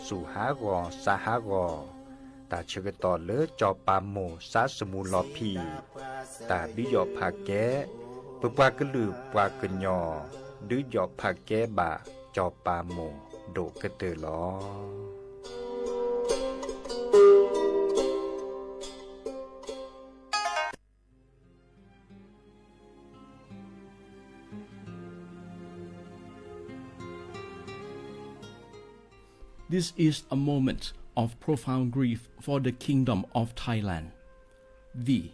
สุหากอสาหากอตาเชกต่อเลอจอปามโมสาสมุลอพีตาดิยอผาแกปปากลือปากญอดือยอผาแกบาจอปามโมโดกะเตลอThis is a moment of profound grief for the Kingdom of Thailand. We,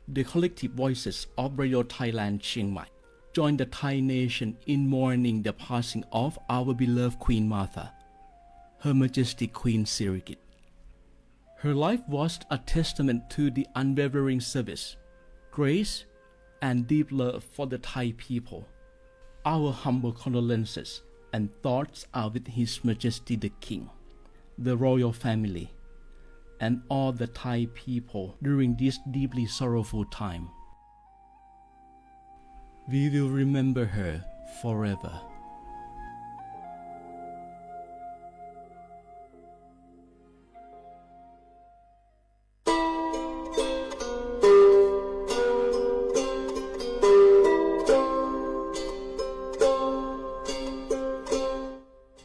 the collective voices of Radio Thailand Chiang Mai, join the Thai nation in mourning the passing of our beloved Queen Martha, Her Majesty Queen Sirikit. Her life was a testament to the unwavering service, grace, and deep love for the Thai people. Our humble condolences and thoughts are with His Majesty the King, the royal family, and all the Thai people during this deeply sorrowful time. We will remember her forever.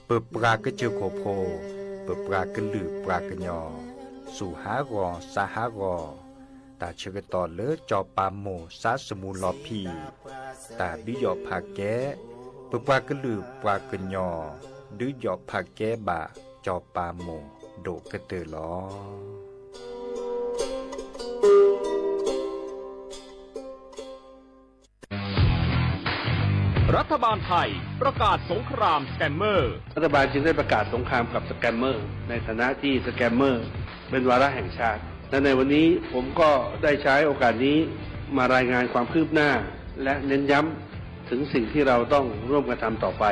เปิดปรากเจอโคโพเปิดปรากลือปรากญอสุหากอสาหากอตาเชกต่อเลอจอปามโมสาสมุลอพีตาดิยอผาแกเปิดปรากลือปรากญอดือยอผาแกบาจอปามโมโดกะเตลอรัฐบาลไทยประกาศสงครามสแกมเมอร์รัฐบาลจึงได้ประกาศสงครามกับสแกมเมอร์ในฐานะที่สแกมเมอร์เป็นวาระแห่งชาติและในวันนี้ผมก็ได้ใช้โอกาสนี้มารายงานความคืบหน้าและเน้นย้ำถึงสิ่งที่เราต้องร่วมกันทำต่อไป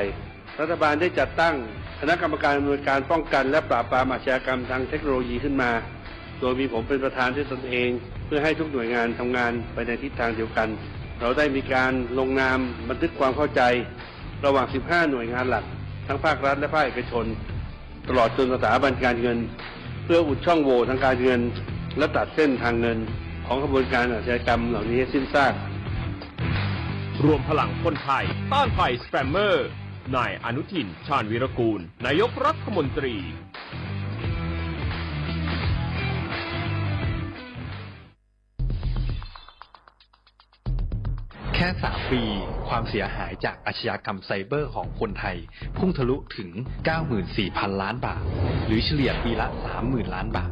รัฐบาลได้จัดตั้งคณะกรรมการอำนวยการป้องกันและปราบปรามอาชญากรรมทางเทคโนโลยีขึ้นมาโดยมีผมเป็นประธานด้วยตนเองเพื่อให้ทุกหน่วยงานทำงานไปในทิศทางเดียวกันเราได้มีการลงนามบันทึกความเข้าใจระหว่าง 15 หน่วยงานหลักทั้งภาครัฐและภาคเอกชนตลอดจนสถาบันการเงินเพื่ออุดช่องโหว่ทางการเงินและตัดเส้นทางเงินของกระบวนการอาชญากรรมเหล่านี้ให้สิ้นซากรวมพลังคนไทยต้านภัยสแกมเมอร์นายอนุทินชาญวีรกูลนายกรัฐมนตรีแค่3 ปีความเสียหายจากอาชญากรรมไซเบอร์ของคนไทยพุ่งทะลุถึง 94,000 ล้านบาทหรือเฉลี่ยปีละ 30,000 ล้านบาท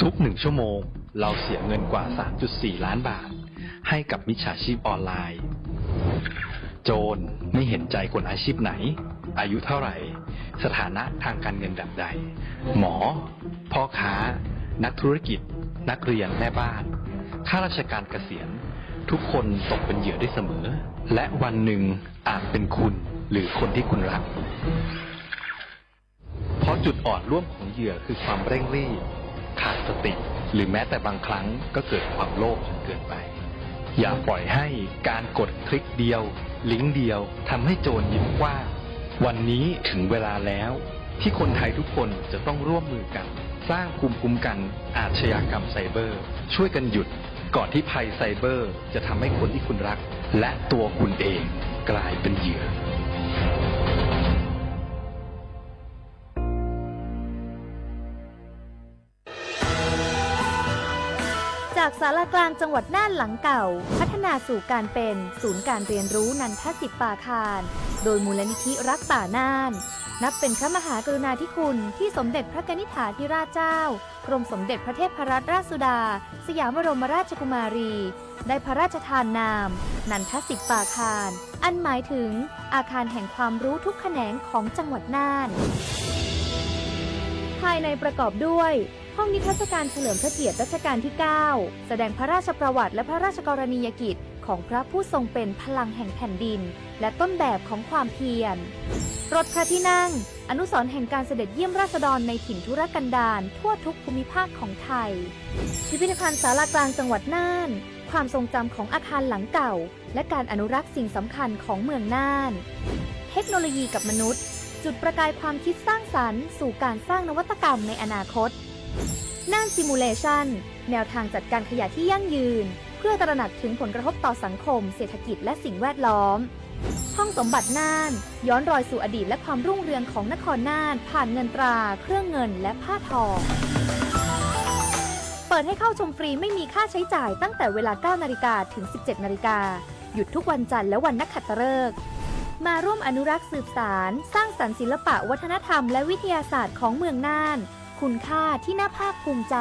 ทุก1 ชั่วโมงเราเสียเงินกว่า 3.4 ล้านบาทให้กับมิจฉาชีพออนไลน์โจรไม่เห็นใจคนอาชีพไหนอายุเท่าไหร่สถานะทางการเงินแบบใดหมอพ่อค้านักธุรกิจนักเรียนแม่บ้านข้าราชการเกษียณทุกคนตกเป็นเหยื่อได้เสมอและวันหนึ่งอาจเป็นคุณหรือคนที่คุณรักเพราะจุดอ่อนร่วมของเหยื่อคือความเร่งรีบขาดสติหรือแม้แต่บางครั้งก็เกิดความโลภจนเกินไปอย่าปล่อยให้การกดคลิกเดียวลิงก์เดียวทำให้โจรยิ้มกว้างวันนี้ถึงเวลาแล้วที่คนไทยทุกคนจะต้องร่วมมือกันสร้างภูมิคุ้มกันอาชญากรรมไซเบอร์ช่วยกันหยุดก่อนที่ภัยไซเบอร์จะทำให้คนที่คุณรักและตัวคุณเองกลายเป็นเหยื่อจากศาลากลางจังหวัดน่านหลังเก่าพัฒนาสู่การเป็นศูนย์การเรียนรู้นันทศิษย์ป่าคารโดยมูลนิธิรักป่าน่านนับเป็นพระมหากรุณาธิคุณที่สมเด็จพระกนิษฐาธิราชเจ้ากรมสมเด็จพระเทพรัตนราชสุดาสยามบรมราชกุมารีได้พระราชทานนามนันทศิษย์ป่าคารอันหมายถึงอาคารแห่งความรู้ทุกแขนงของจังหวัดน่านภายในประกอบด้วยห้องนิทรรศการเฉลิมพระเกียรติรัชกาลที่ 9 แสดงพระราชประวัติและพระราชกรณียกิจของพระผู้ทรงเป็นพลังแห่งแผ่นดินและต้นแบบของความเพียรรถพระที่นั่งอนุสรณ์แห่งการเสด็จเยี่ยมราษฎรในถิ่นทุรกันดารทั่วทุกภูมิภาคของไทยพิพิธภัณฑ์ศาลากลางจังหวัดน่านความทรงจำของอาคารหลังเก่าและการอนุรักษ์สิ่งสำคัญของเมืองน่านเทคโนโลยีกับมนุษย์ จุดประกายความคิดสร้างสรรค์สู่การสร้างนวัตกรรมในอนาคตน่านซิมูเลชันแนวทางจัดการขยะที่ยั่งยืนเพื่อตระหนักถึงผลกระทบต่อสังคมเศรษฐกิจและสิ่งแวดล้อมห้องสมบัติน่านย้อนรอยสู่อดีตและความรุ่งเรืองของนครน่านผ่านเงินตราเครื่องเงินและผ้าทองเปิดให้เข้าชมฟรีไม่มีค่าใช้จ่ายตั้งแต่เวลา 9 นาฬิกาถึง 17 นาฬิกาหยุดทุกวันจันทร์และวันนักขัตฤกษ์มาร่วมอนุรักษ์สืบสานสร้างสรรค์ศิลปะวัฒนธรรมและวิทยาศาสตร์ของเมืองน่านคุณค่าที่น่าภาคภูมิใจ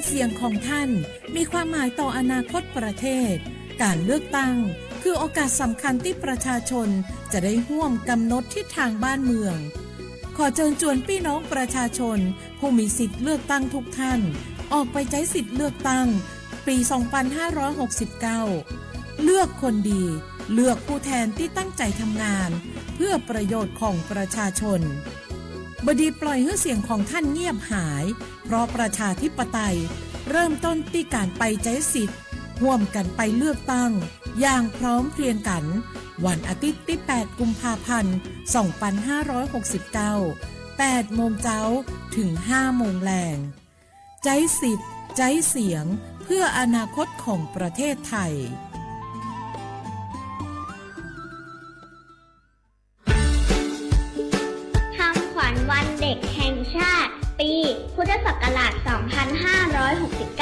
เสียงของท่านมีความหมายต่ออนาคตประเทศการเลือกตั้งคือโอกาสสำคัญที่ประชาชนจะได้ร่วมกำหนดทิศทางบ้านเมืองขอเชิญชวนพี่น้องประชาชนผู้มีสิทธิ์เลือกตั้งทุกท่านออกไปใช้สิทธิ์เลือกตั้งปี 2569 เลือกคนดีเลือกผู้แทนที่ตั้งใจทำงานเพื่อประโยชน์ของประชาชนบดีปล่อยให้เสียงของท่านเงียบหายเพราะประชาธิปไตยเริ่มต้นที่การไปใช้สิทธิ์ร่วมกันไปเลือกตั้งอย่างพร้อมเพรียงกันวันอาทิตย์ที่ 8 กุมภาพันธ์ 2569 8 โมงเช้าถึง 5 โมงแลงใช้สิทธิ์ใช้เสียงเพื่ออนาคตของประเทศไทยวันเด็กแห่งชาติปีพุทธศักราช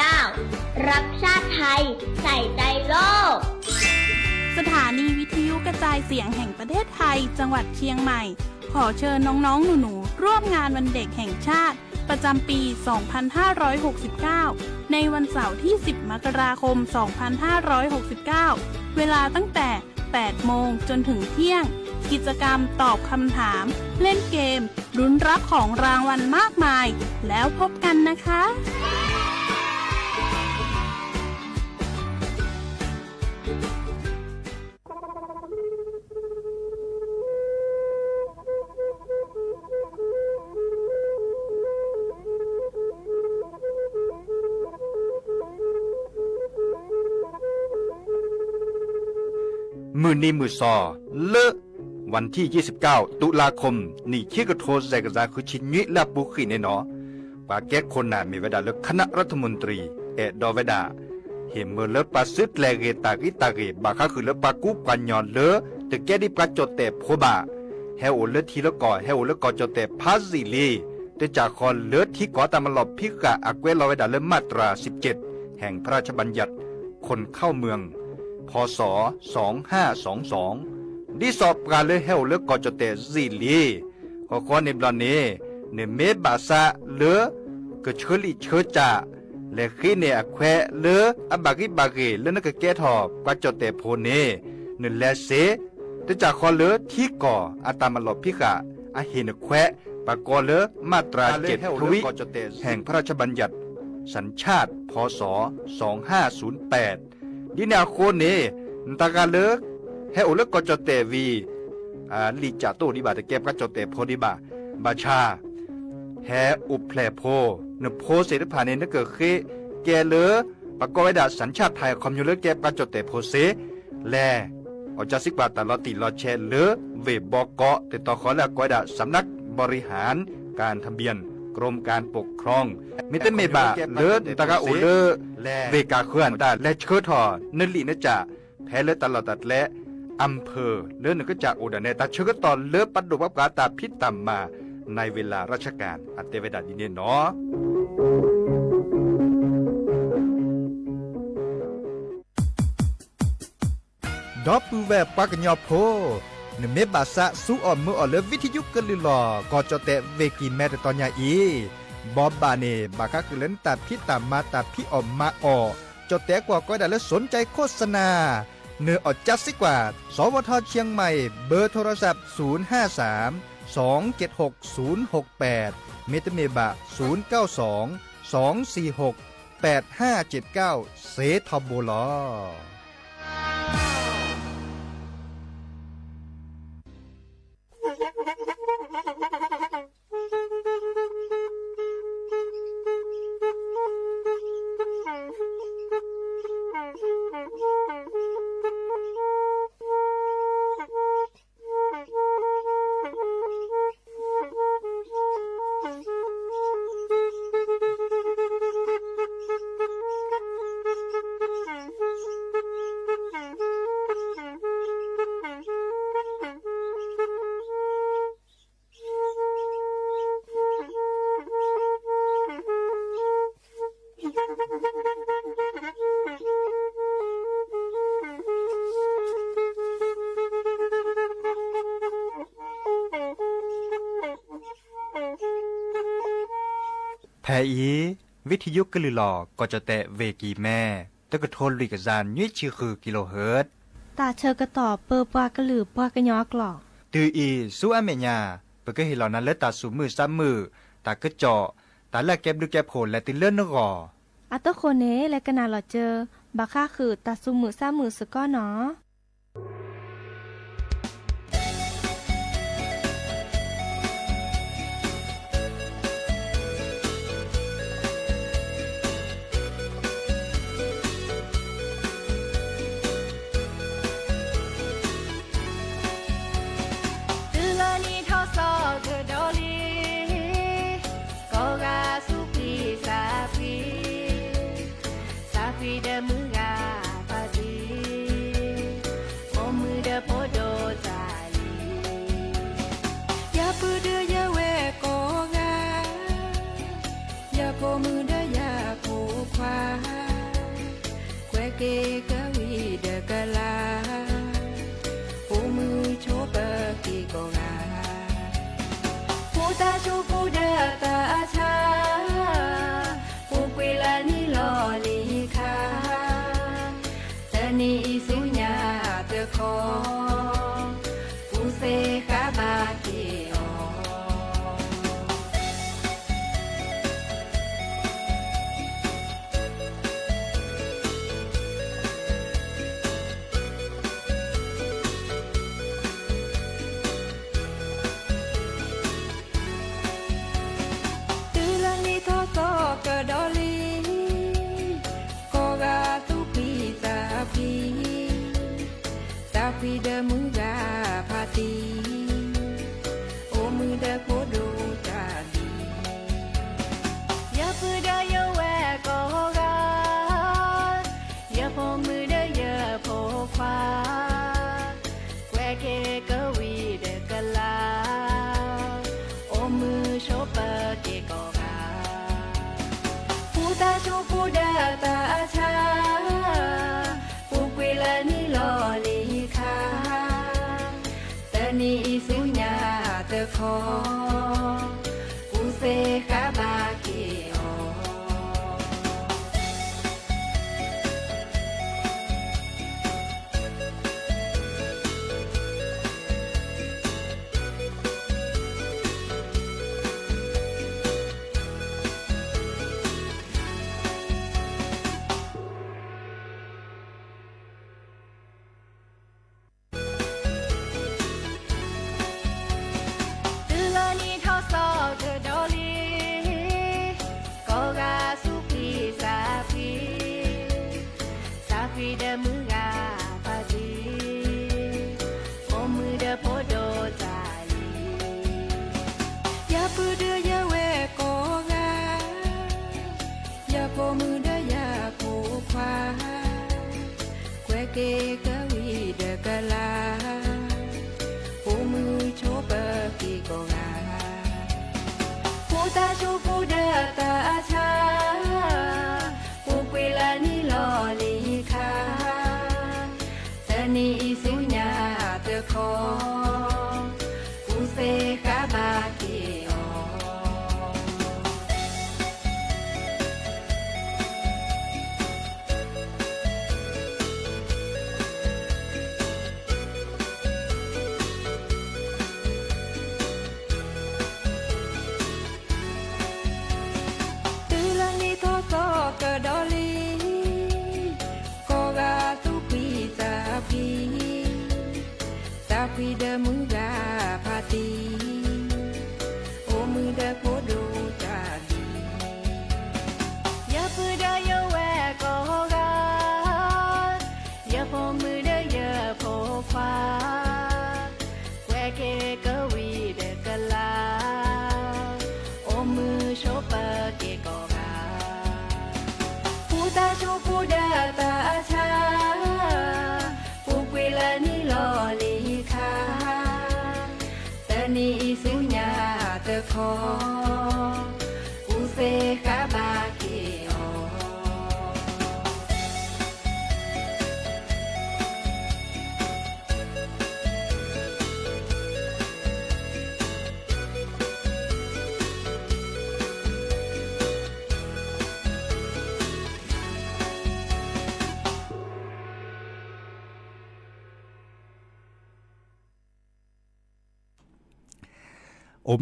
2569 รักชาติไทยใส่ใจโลกสถานีวิทยุกระจายเสียงแห่งประเทศไทยจังหวัดเชียงใหม่ขอเชิญน้องๆหนูๆร่วมงานวันเด็กแห่งชาติประจำปี 2569 ในวันเสาร์ที่ 10 มกราคม 2569 เวลาตั้งแต่ 8 โมงจนถึงเที่ยงกิจกรรมตอบคำถามเล่นเกมลุ้นรับของรางวัลมากมายแล้วพบกันนะคะมือนี้มือซอเลอะวันที่ 29 ตุลาคมนี่คิกโทรแซกซาคือชิญุและบุขีในเนาะปาแก้คนน่ะมีเวลาเลือกคณะรัฐมนตรีดอเวดาเห็นเมื่อเลือกปาซึดแลเกตากิตาเกบาคาคือเลือกปากุปัญญอนเลอแต่แกดิปาจดแต่โพบาเฮโอเลือทีละก่อเฮโอเลือกก่อจดแต่พาซิลีแต่จากคอนเลือที่ก่อตามลอบพิกะอักเวลอเวดาเลือมาตรา 17 แห่งพระราชบัญญัติคนเข้าเมืองพศ 2522ดิสอบการเลยเฮาเลือกก่อจดแต่ซิลีขอในบลานเนเนเมบาซาเลือกเชลิเชจ่าและขีเนอแควเลืออบากิบาเกเลือนกแกทอบกว่าจดแต่โพเนนึแลเสแต่จากคอเลือที่ก่ออาตามลอบพิกะอาเฮนแควปากอเลือมาตรา7ทวิแห่งพระราชบัญญัติสัญชาติพศ 2508ดินาโคเนตากาเลือกเฮโอเลือกก่อจดแต่วีลิจาโตดิบาตะแกบก็จดแต่โพดิบาบาชาแฮอุแพลโพนโพเสดผ่านเนนเกิดเคแกเลอประกอบไว้ดาสัญชาติไทยคอมยูเลอร์แกบก็จดแต่โพเสแลออจาสิกบาตลอติลอแชเลอเวบอกเกาะแต่ต่อขอแล้วก้อยดาสำนักบริหารการทะเบียนกรมการปกครองมิเตเมบาเลอตะกาโอเลอเวกาเคลื่อนตาและเชิดทอนลินจะแพ้เลอตลอดตัดและอำเภอเลื่อนก็จากอุดรเนตาเชื่อตอนเลือปัดดุบับกาตาพิษตามมาในเวลาราชการอัตเตเวดาดินเนาะดอปูแวปักญอโพนเมบาสะสู้ออมมืออเลวิทยุกลือลอก็จะแต่เวกีแมตตอนยาอีบอบบาเนบาคาคือเล่นตาพิษตามมาตาพิออมมาออจะแต่กว่าก็ได้และสนใจโฆษณาเนื้ออดจัดสิกว่าสวทเชียงใหม่เบอร์โทรศัพท์053 276 068เมตเมบะ092 246 8579เซทอโบลอ แพอีวิทยุกลือหลอก็จะแตะเวกีแม่ตะกะโทนลิกซานยี่ชื่อคือกิโลเฮิรตซ์ตาเชอกระต่อเปอปากระหลือปากระยอกหลอก ตืออีสู้อเมญาเปก็เห็นเหล่านั้นและตาสูมือซ้ำมือตากระเจาะตาละแก็บดูแก็บโผล่และติเลื่อนนกอ อัตโคเนและกนาหลอเจอบาค่าคือตาซุมือซ้ามือสก้อเนาะ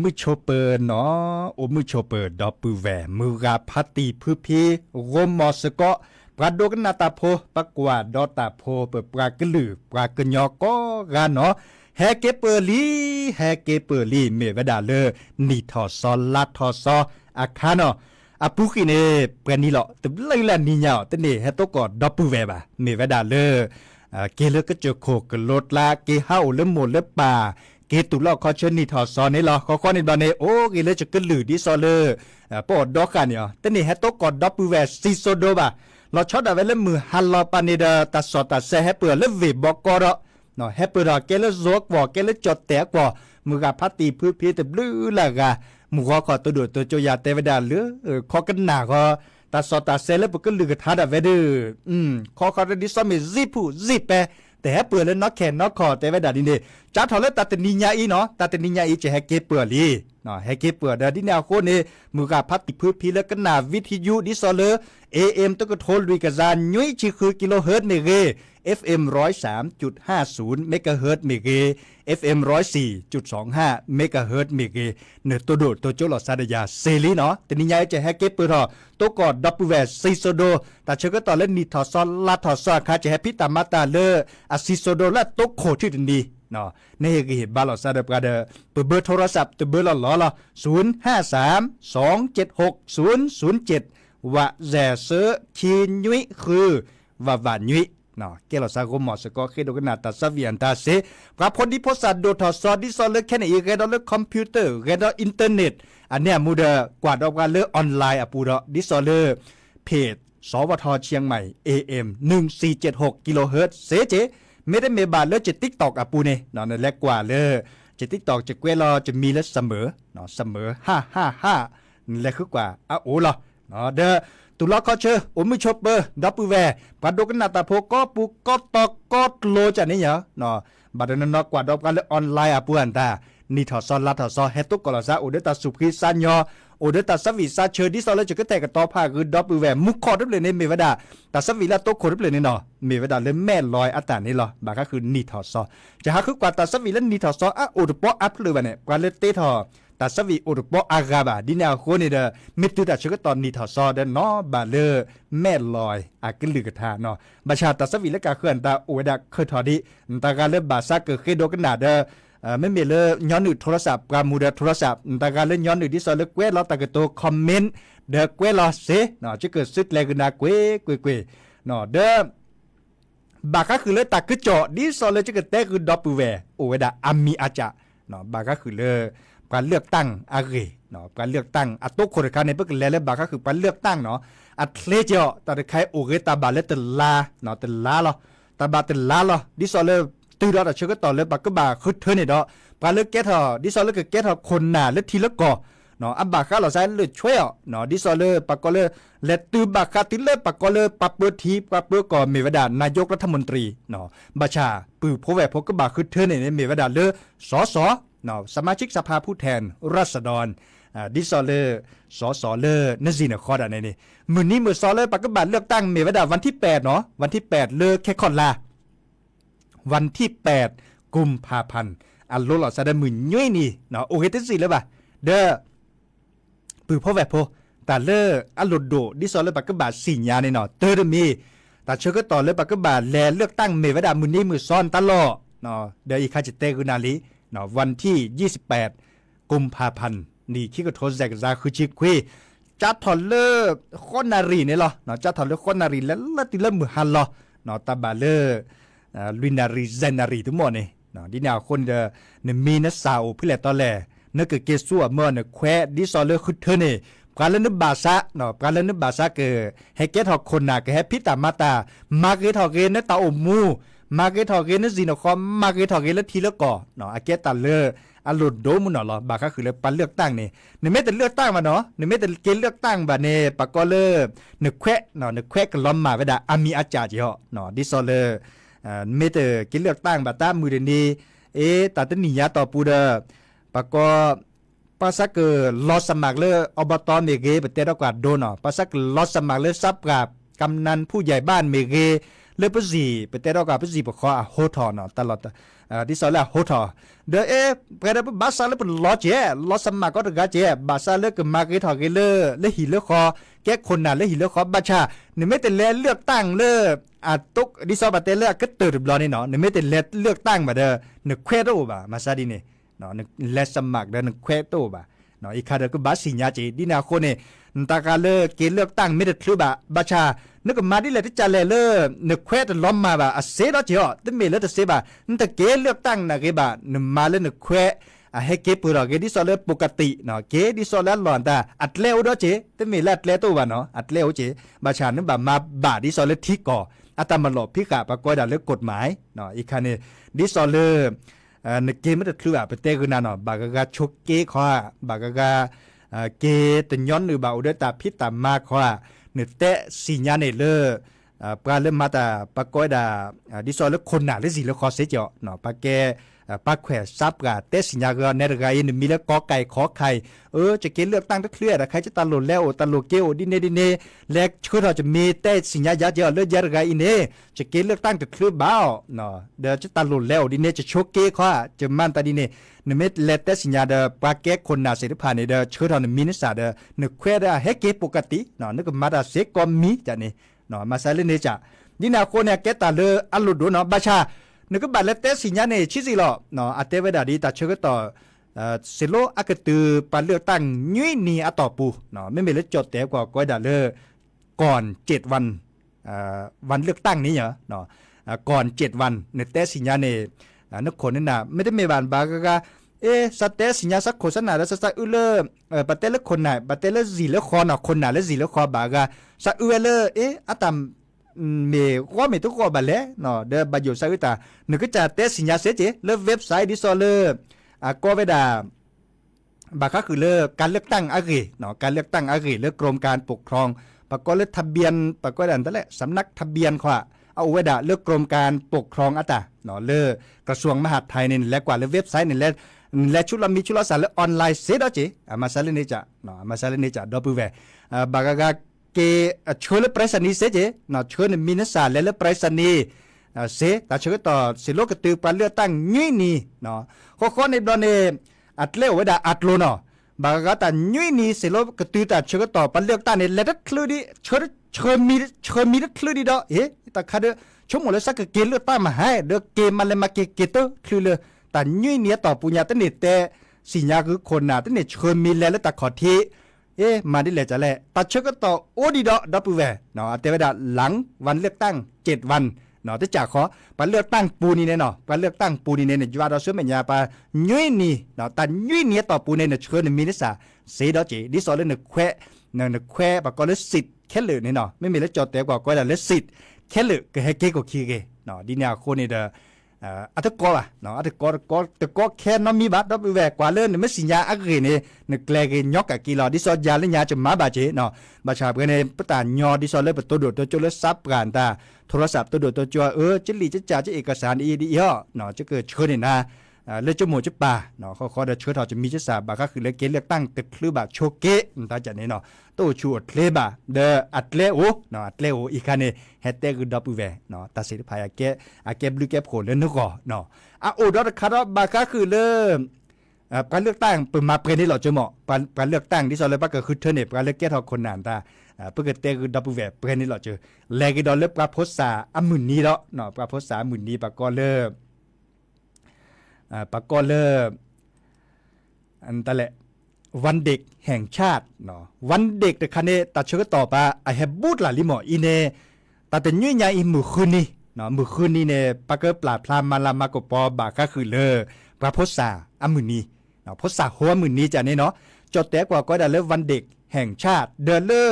มือโชเปอร์เนาะอมือโชเปอร์ดอปูแวมือราพัตติพื้พีโรมมอสก็ปราโดกนาตาโพปะกวาดอตาโพเปปรากลือปรากญอก็กาเนาะแฮเกเปอร์ลีเมวดาเลนีทอซอลาทอซออาคาเนาะอาปุกิเนเปรนี่หรอตบเลยละนี่เนาะตะนี่เฮตก็ดอปูแวบาเมวดาเลเกเลก็เจอโคกลดลาเกเฮาเลหมดเลป่าเกตุลอคอเชนี่ทอซอนี่หรอข้อนี่บาเนโอเกเลจะกลือดิซอเลปอดดอกกันเนี่ยตะนี่เฮตก็ดอปูแวซิโซโดบาเราชอดเอาไว้เล่มือฮัลลอปานิดาตัดสอดตัดเซให้เปลือเล่เวบอกกอร์เนาะให้เปลือเกลโซกบอกเกลจดแตกว่ามือกับพัตตีพื้นพีแต่บลื้อละกะมือขอตัวดูตัวโจยาเตวดาเหลือขอกันหนาก็ตัดสอดตัดเซแล้วปก็ลือกทัดเอาไว้ดื้อขอดิสมิซิผู้ซิเปแต่ให้เปลือแล้วน็อกแขนน็อกคอเตวดาดินเดจ้าถอดแล้วตัดนิญญาอีเนาะตัดนิญญาอีจะให้เกเปลือลีเนาะให้เกเปลือเดดิแนวโคนี่มือกับพัตติพื้นพีแล้วกันหนาวิทยุดิสเลอAM ตะกโทลุยกะซานยุ้ยชิคือกิโลเฮิรตซ์เมเก FM 103.50 เมกะเฮิรตซ์เมเก FM 104.25 เมกะเฮิรตซ์เมเกเนตัวโดดตัวโจลอซาดยาเซลีเนาะแต่นี่ยายจะให้เก็บปืนตัวกอดดับเวซิโซโดแต่เชก็ต่อเล่นนิทอซอนลาทอซอนคาจะให้พิตามาตาเลอซิโซโดและตัวโคที่ดีเนาะในเหตุบาลอซาเดปกาเดเปิดเบอร์โทรศัพท์ตัวเบอร์ล้อ053-276-007ว่าแจเซอคีนุยคือว่าหวานยุยเนาะเกลซากมอสก็เคดกันตัดสวีอันตาเซปราพดิพอสัดโดทอซอดิซอเลแค่ไหนเรดอลคอมพิวเตอร์เรดอลอินเทอร์เน็ตอันเนี้ยมูเดกวาดออกกันเลออนไลน์อะปูดอดิซอเลเพจสวทเชียงใหม่ AM 1476กิโลเฮิรตซ์เซเจไม่ได้เมบาเลจะ TikTok อะปูเนเนาะนั่นแหละกว่าเลจะ TikTok จะเกวลอจะมีแล้วเสมอเนาะเสมอ555นั่นแหละคือกว่าอะโอล่ะเนาะเดตุลาคอเชออมือชอปเปอร์ดับเบิลแวร์ปาดกันนาตาโพก็ปุก็ตอกก็โลจันนี่เหรอเนาะบัดนั้นนอกกว่าดอกกันเลยออนไลน์อ่ะปูอันตานี่ถอดซอนลาถอดซอเฮตุกอลาซาโอเดตาสุขีซานยอโอเดตาสวิซาเชอร์ดิซอลจะก็แต่กับต่อผ้าคือดับเบิลแวร์มุกคอดับเลยในเมวดาแต่สวิลาโตโคดับเลยนี่เนาะเมวดาเลยแม่ลอยอัตตานี่เหรอบางก็คือนี่ถอดซอจะหาคือกว่าแต่สวิลนี่ถอดซออ่ะโอดปออัพเลยวันเนี่ยกว่าเลยเตถอแต่สวีอุดปออากาบาดินเอาโคนี่เดมิตุตาชกตอนนี้ทอซอเดเนาะบาเลแม่ลอยอากลือกะทาเนาะบาชาตาสวีและกาเคลื่อนตาโอดาเคยทอดิตากาเลบาซาเกเคโดกันนาเดไม่มีเลยย้อนหนึ่งโทรศัพท์ปรามูเดโทรศัพท์ตากาเลย้อนหนึ่งที่ซอเลเกวลอตากะโตคอมเมนต์เดเกวลอเซเนาะจะเกิดซึดแลกนาเกวเนาะเดบาก็คือเลยตากะจอดิซอเลจะเกิดแต่คือดอปูแวโอดาอามีอาจาเนาะบาก็คือเลยการเลือกตั้งอาเกเนาะการเลือกตั้งอัตโตคนกันในเพื่อแลบาก็คือการเลือกตั้งเนาะอัตเลเจาะแต่ใครโอเกตาบาเลตลาเนาะตลาล่ะตาบาตลาล่ะดิซอเลตื่นแล้วเชื่อก็ต่อเลยบาก็บาคือเธอเนี่ยเนาะการเลือกแก่ทอดิซอเลก็แก่ทอคนหน้าและทีละก่อเนาะอับบาคาเราใช้เลยช่วยเนาะดิซอเลปากก็เลยและตื่นบาคาติเลปากก็เลยปรับเบอร์ทีปรับเบอร์ก่อเมวดานายกรัฐมนตรีเนาะบาชาปือพแวพก็บาคือเธอเนี่ยเมวดาเลสสเนาะสมาชิกสภาผู้แทนราษฎรดิซอเลสสเลนจีนคอดอันนี้มื้อนี้มื้อซอเลปากบัตรเลือกตั้งเมวดาวันที่8เนาะวันที่8เลแค่คอนลาวันที่8กุมภาพันธ์อัลโลลอซะได้มื้อย้อยนี่เนาะโอเคจังซี่เลยบ่ะเด้อปือพ่อแวพตาเลอัลโลโดดิซอเลปากบัตรสิญญานี่เนาะเตอร์มีตาเชก็ต่อเลยปากบัตรแลเลือกตั้งเมวดามื้อนี้มื้อซ้อนตลอดเนาะเดี๋ยวอีกคาจิเตกุนาลีเนาะวันที่28กุมภาพันธ์นี่คิกโทแซกซาคือชิควีจัดถอดเลอคอนารีนี่เหรอเนาะจัดถอดเลอคอนารีแล้วละติเลมือฮันเหรอเนาะตาบาเลลุนารีเซนารีทุกหมดนี่เนาะดิแนวคนเดเนมีนะซาโอพิเลตอแลเนกเกซัวเมื่อเนแควดิซอเลคือเธอนี่การเล่นบาซาเนาะการเล่นบาซาเกให้เกทอคนน่ะก็ให้พิตามาตามาเกทอเกนตาอมูมาเกทอเกนซีนคอมมาเกทอเกนทีละก่อเนาะอาเกตันเลออลุดโดมุนเนาะบาก็คือเลยปันเลือกตั้งนี่ในเมื่อแต่เลือกตั้งมาเนาะในเมื่อแต่เกณฑ์เลือกตั้งบาเนปะก็เลนึกแควเนาะนึกแควกล้อมมาเวดาอามีอาจารย์เหาะเนาะดิซอเลเมื่อแต่เกณฑ์เลือกตั้งบาตามือเดนี้ตาตนิยาต่อปูเดปะก็ภาษาเกลอสมัครเลอบตเมเกประเทศกว่าโดนเนาะภาษาเกลอสมัครเลซับกับกำนันผู้ใหญ่บ้านเมเกเลปจีประเทศกว่าปจีปะขอโฮทอเนาะตลอด ดิสอละโฮทอเดเอเปรบาซาเลปลอเจลอสมาก็ตกาเจบาซาเลกมาเกทอเกเลหิเลคอแกคนน่ะเลหิเลคอบาชาเนี่ยไม่แต่เลือกตั้งตุกดิสอบาเตเลก็ตื่นบลอนี่เนาะเนี่ยไม่แต่เลือกตั้งมาเด้อเนี่ยเควโตบามาซาดิเนี่ยเนาะเนี่ยสมัครเด้อเนี่ยเควโตบาเนาะอีคาเดก็บาสิญญาเจดินาโคเนี่ยตากาเลเกเลือกตั้งไม่ได้ทรูบาชานึกมาดิเลยที่จะเนี่ยเควตล้อมมาบาเสดอเจอแต่ไม่เลตเสบาแต่เกเลือกตั้งนะเกบาเนี่ยมาเลยเนี่ยเควให้เก็บปลอกเกดิสอลปกติเนาะเกดิสอลหลอนตาอัดเลวด้วยเจแต่ไม่ละอัดเลวตัวเนาะอัดเลวเจบาชานึกแบบมาบาดิสอลที่ก่ออาตมาหลบพิกาปะก้อยดาเลือกกฎหมายเนาะอีกคันนี้ดิสอลในเกมมันจะคือแบบไปเตะกันนะเนาะบากกาชกเกข้อบากกาเกตย้อนหรือบ่าวด้วยตาพิษตามาข้อเนี่ยเตะสิญญาเนี่ยปลาเริ่มมาแต่ปะก้อยดาดิสอลคนหนาหรือสิแล้วคอเสียเจาะเนาะปะแกปะแขวซับกาเตสิญญาก็ในระดับมีแล้วกอไก่ขอไข่จะเกณฑ์เลือกตั้งเคลียร์ใครจะตลอดแล้วตลอดเกลดิเนแล้วช่วยเราจะมีเตสิญญาเยอะเลือกยาระดับเนจะเกณฑ์เลือกตั้งเคลียร์บ้าเนาะเดี๋ยวจะตลอดแล้วดิเนจะโชกเกข้อจะมันตาดิเนเนี่ยไม่เล็ดเตสิญญาเดปะแกคนหนาเสด็จผ่านเนี่ยช่วยเราเนี่ยมีนิสัยเนี่ยแควได้ให้เกปกติเนาะนึกมาได้เสกก็มีจ้ะเนี่ยเนาะมาใส่เล่นเนี่ยจ้ะดินาคนเนี่ยแกตาเลอัลลุดเนาะบาชานึกบัตรเล็ตสิญญาเนี่ยชิซิลอเนาะอาเตเวดาดีตัดเชื่อต่อเซโลอากตือปาเลือกตั้งยุยนีอต่อปูเนาะไม่มีเลือดจดแต่กว่าก้อยดาเลก่อน7วันวันเลือกตั้งนี้เนาะก่อน7วันในเตสิญญาเนี่ยนักคนนี่นะไม่ได้มีบานบากะสเตสิญญาสักคนสนาแล้วสักปะเตเลคนไหนปะเตเลสีเลคอเนาะคนไหนและสีเลคอบากะสักอาตามเมว่าไม่ต้องกอบาเล่เนาะเดบายอยู่ซาวิตานึกจะเตสิญญาเสจเลือกเว็บไซต์ดิสอลก็เวดาบาก็คือเลือกการเลือกตั้งอารีเนาะการเลือกตั้งอารีเลือกกรมการปกครองปก็เลือกทะเบียนปก็ดันนั่นแหละสำนักทะเบียนขวาเอาเวดาเลือกกรมการปกครองอัตตาเนาะเลือกกระทรวงมหาดไทยนี่และกว่าเลือกเว็บไซต์นี่และชุดมีชุดสารออนไลน์เสดเจมาซาเลนิจ่าเนาะมาซาเลนิจ่าดับเบิลเวบากก็เกช่วยเลือกประชานิเสจเนาะช่วยมีนักศึกษาและเลือกประชานิเสแต่ช่วยต่อสิโลกตือปาเลือกตั้งยุยนีเนาะข้อในดอนอัดเลี้ยวไว้ด่าอัดโลเนาะบางก็แต่ยุยนีสิโลกตือแต่ช่วยต่อปาเลือกตั้งเนี่ยและดัดคลื่นดิช่วยมีดัดคลื่นดิดอแต่ข้าเด้อชั่วโมงละสักเกลือกตั้งมาให้เด้อเกมมันเลยมาเกเตอร์คลื่นเลยแต่ยุยนีต่อปุญญาตั้งเนี่ยแต่สิญญาคือคนน่ะตั้งเนี่ยช่วยมีแล้วแต่ขอทีมาดิเลยจะแหละตัดเชือกก็ต่อโอดีดอดับเวเนาะแต่เวลาหลังวันเลือกตั้ง7วันเนาะที่จากขอไปเลือกตั้งปูนี่เนาะไปเลือกตั้งปูนี่เนี่ยว่าเราเชื่อมันยาไปยุยนี่เนาะแต่ยุยนี่ต่อปูเนี่ยเชื่อในมินิสาเสียดอจีดิสอลเลยแควแควปะก็เลยสิทธิ์แค่เหลือเนี่ยเนาะไม่มีแล้วจดแต่กว่าก็เลยสิทธิ์แค่เหลือก็ให้เกก็ขี้เกเนาะดิเนี่ยคนนี่อัตโกะเนาะอัตโกะแค่น้องมีบัตรดับเวกว่าเรื่องเนี่ยไม่สิญญาอักเรเนี่ยนึกแกลกยกกับกีฬาดิสอลยาเล่นยาจะมาบาเจเนาะบาชาเพื่อนเนี่ยปตานยอดิสอลเลยประตูโดดตัวจุลซับกันตาโทรศัพท์ตัวโดดตัวจัวจะหลีจะจ่าจะเอกสารดีเนาะจะเกิดเชิญเนี่ยนะเลือดจมูกจะป่าเนาะเขาจะเชื่อเขาจะมีเจ้าสาวบาก็คือเลือกเกณฑ์เลือกตั้งติดคลื่นแบบโชเกะตาจัดเนี่ยเนาะตู้ชูอัดเลบะเดออัดเลโอเนาะอัดเลโออีกคันเนี่ยเฮตเตอร์คือดับเบิลเวเนาะตัดสินพายอาเก็บลูกเก็บผลเล่นนึกก่อเนาะโอดอคาร์บาก็คือเริ่มการเลือกตั้งเปิดมาเป็นที่เราจะเหมาะการเลือกตั้งที่สอนเลยปะก็คือเทอร์เน็ตการเลือกเกตของคนนานตาเพื่อเตะคือดับเบิลเวเป็นที่เราเจอแลกิดอลเลือกปลาโพสซาหมื่นนี้แล้วเนาะปลาโพสซาหมื่นนี้ปะก็เริ่มปะก็เริ่มอันแต่แหละวันเด็กแห่งชาติเนาะวันเด็กแต่คันนี้ตัดเชือกต่อไปไอแฮบบูดหล่ะลิหมออีเนตัดแต่ยุ่ยยาอีมือคืนนี้เนาะมือคืนนี้เนี่ยปะก็ปลาพลามมาลามากปอบาก็คือเลอปลาโพสซาหมื่นนี้เนาะโพสซาหัวหมื่นนี้จะเนี่ยเนาะจดแต่กว่าก็ได้เริ่มวันเด็กแห่งชาติเดินเลอ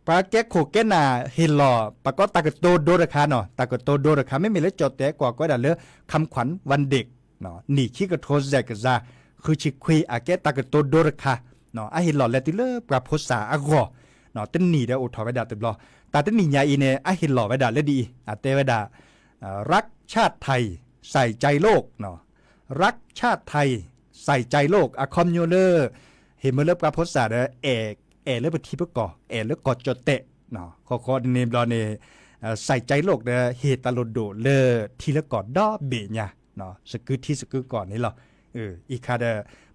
ปลาแก้โคแก้นาเฮลลอปะก็ตากโตโดราคาเนาะตากโตโดราคาไม่มีเลยจดแต่กว่าก็ได้เริ่มคำขวัญวันเด็กเนาะนี่ขี้กระโทษแจกซาคือชิคุยอาเกตากโตโดราคาเนาะเฮลลอและติเลอปลาโพสซาอากอเนาะตันนี่เด้อโอทอไว้ดาตึบลอตาตันนี่ยาอีเนเฮลลอไว้ดาเลยดีเตไว้ดารักชาติไทยใส่ใจโลกเนาะรักชาติไทยใส่ใจโลกคอมยูเลอร์เฮมเลอร์ปลาโพสซาเด้อเลอร์ปทีปก่อเลอร์กอดจดเตะเนาะขอเนมรอเนใส่ใจโลกเด้อเฮตาโลโดเลอทีละกอดดอเบญะ เนาะสกึที่สกึก่อนนี่หรออีคาเด